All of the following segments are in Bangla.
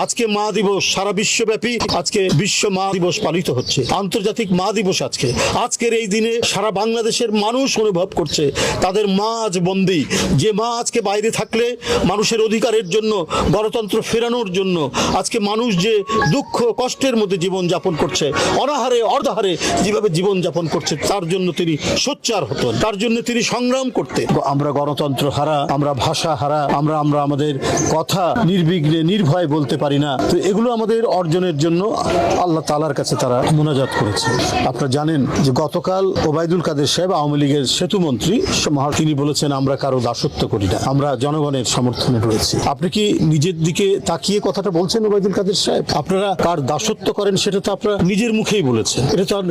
আজকে মা দিবস, সারা বিশ্বব্যাপী আজকে বিশ্ব মা দিবস পালিত হচ্ছে, আন্তর্জাতিক মা দিবস। আজকের এই দিনে সারা বাংলাদেশের মানুষ অনুভব করছে তাদের মা আজ বন্দী। যে মা আজকে বাইরে থাকলে মানুষের অধিকারের জন্য, গণতন্ত্র ফেরানোর জন্য আজকে মানুষ যে দুঃখ কষ্টের মধ্যে জীবন যাপন করছে, অনাহারে অর্ধাহারে যেভাবে জীবন যাপন করছে, তার জন্য তিনি সোচ্চার হতেন, তার জন্য তিনি সংগ্রাম করতেন। আমরা গণতন্ত্র হারা, আমরা ভাষা হারা, আমরা আমাদের কথা নির্বিঘ্নে নির্ভয়ে বলতে পারি না। তো এগুলো আমাদের অর্জনের জন্য আল্লাহ তাআলার কাছে তারা মুনাজাত করেছে। আপনারা জানেন যে গতকাল ওবায়দুল কাদের সাহেব, আওয়ামী লীগের সেতু মন্ত্রী, তিনি বলেছেন আমরা কারো দাসত্ব করি না, আমরা জনগণের সমর্থনে রয়েছি। আপনি কি নিজের দিকে তাকিয়ে কথাটা বলছেন ওবায়দুল কাদের সাহেব? আপনারা কার দাসত্ব করেন সেটা তো আপনারা নিজের মুখেই বলেছেন, এটা তো আর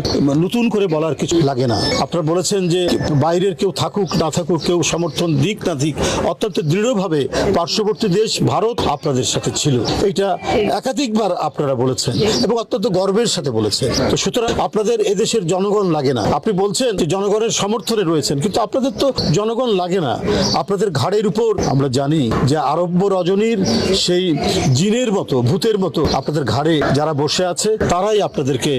নতুন করে বলার কিছু লাগে না। আপনারা বলেছেন যে বাইরের কেউ থাকুক না থাকুক, কেউ সমর্থন দিক না দিক, অত্যন্ত দৃঢ়ভাবে পার্শ্ববর্তী দেশ ভারত আপনাদের সাথে ছিল, এটা একাধিকবার আপনারা বলেছেন এবং অত্যন্ত গর্বের সাথে বলেছেন। তো সুতরাং আপনাদের এদেশের জনগণ লাগে না। আপনি বলছেন যে জনগণের সমর্থনে রয়েছেন, কিন্তু আপনাদের তো জনগণ লাগে না। আপনাদের ঘাড়ের উপর আমরা জানি যে আরব্য রজনীর সেই জিনের মতো, ভূতের মতো আপনাদের ঘাড়ে যারা বসে আছে তারাই আপনাদেরকে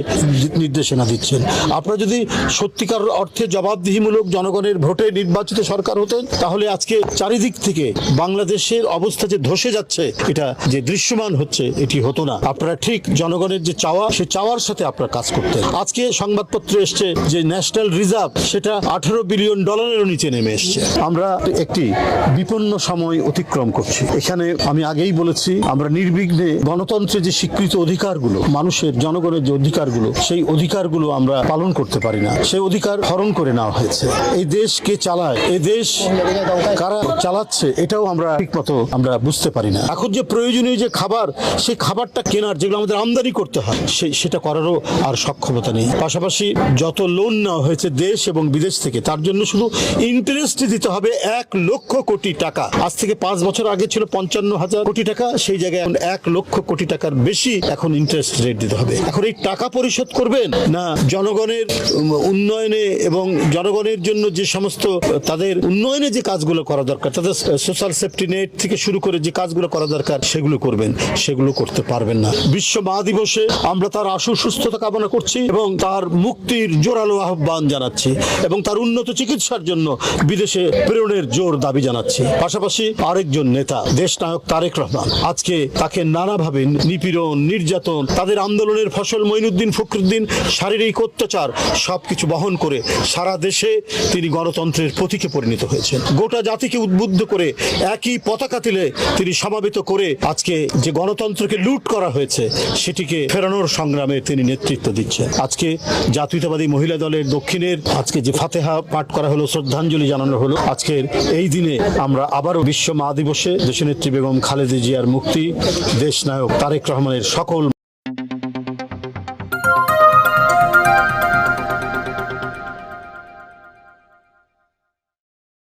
নির্দেশনা দিচ্ছেন। আপনারা যদি সত্যিকার অর্থে জবাবদিহিমূলক জনগণের ভোটে নির্বাচিত সরকার হতেন, তাহলে আজকে চারিদিক থেকে বাংলাদেশের অবস্থা যে ধসে যাচ্ছে, এটা যে দৃশ্যমান হচ্ছে, এটি হতো না। আপনারা ঠিক জনগণের যে চাওয়া, সে চাওয়ার সাথে আপনারা কাজ করতেন। আজকে সংবাদপত্রে এসছে যে ন্যাশনাল রিজার্ভ সেটা $18 বিলিয়ন নিচে নেমে এসছে। আমরা একটি বিপন্ন সময় অতিক্রম করছি। এখানে আমি আগেই বলেছি, আমরা নির্বিঘ্নে গণতন্ত্রের যে স্বীকৃত অধিকারগুলো, মানুষের জনগণের যে অধিকারগুলো, সেই অধিকারগুলো আমরা পালন করতে পারি না। সেই অধিকার হরণ করে নেওয়া হয়েছে। এই দেশ কে চালায়, এই দেশ কারা চালাচ্ছে, এটাও আমরা ঠিকমতো আমরা বুঝতে পারি না। এখন যে প্রয়োজনীয় যে খাবার, সেই খাবারটা কেনার, যেগুলো আমাদের আমদানি করতে হয়, সেটা করারও আর সক্ষমতা নেই। পাশাপাশি যত লোন নেওয়া হয়েছে দেশ এবং বিদেশ থেকে, তার জন্য শুধু ইন্টারেস্ট দিতে হবে 1 লক্ষ কোটি টাকা। আজ থেকে 5 বছর আগে ছিল 55,000 কোটি টাকা, সেই জায়গায় এখন 1 লক্ষ কোটি টাকার বেশি এখন ইন্টারেস্ট রেট দিতে হবে। এখন এই টাকা পরিশোধ করবেন না জনগণের উন্নয়নে এবং জনগণের জন্য যে সমস্ত তাদের উন্নয়নে যে কাজগুলো করা দরকার, তাদের সোশ্যাল সেফটি নেট থেকে শুরু করে যে কাজগুলো করা দরকার, সেগুলো করবেন, সেগুলো করতে পারবেন না। বিশ্ব মা দিবসে আমরা তার আশু সুস্থতা কামনা করছি এবং তার মুক্তির জোরালো আহ্বান জানাচ্ছি এবং তার উন্নত চিকিৎসার জন্য বিদেশে প্রেরণের জোর দাবি জানাচ্ছি। পাশাপাশি আরেকজন নেতা, দেশনায়ক তারেক রহমান, আজকে তাকে নানাভাবে নিপীড়ন, নির্যাতন, তাদের আন্দোলনের ফসল মঈনুদ্দিন ফখরুদ্দিন শারীরিক অত্যাচার সবকিছু বহন করে সারা দেশে তিনি গণতন্ত্রের প্রতীকে পরিণত হয়েছেন। গোটা জাতিকে উদ্বুদ্ধ করে একই পতাকা তুলে তিনি সমাবেত করে আজকে যে গণতন্ত্রকে লুট করা হয়েছে, সেটিকে ফেরানোর সংগ্রামে তিনি নেতৃত্ব দিচ্ছেন। আজকে জাতীয়তাবাদী মহিলা দলের দক্ষিণের আজকে যে ফাতেহা পাঠ করা হলো, শ্রদ্ধাঞ্জলি জানানো হলো, আজকের এই দিনে আমরা আবারও বিশ্ব মা দিবসে দেশনেত্রী বেগম খালেদা জিয়ার মুক্তি, দেশনায়ক তারেক রহমানের সকল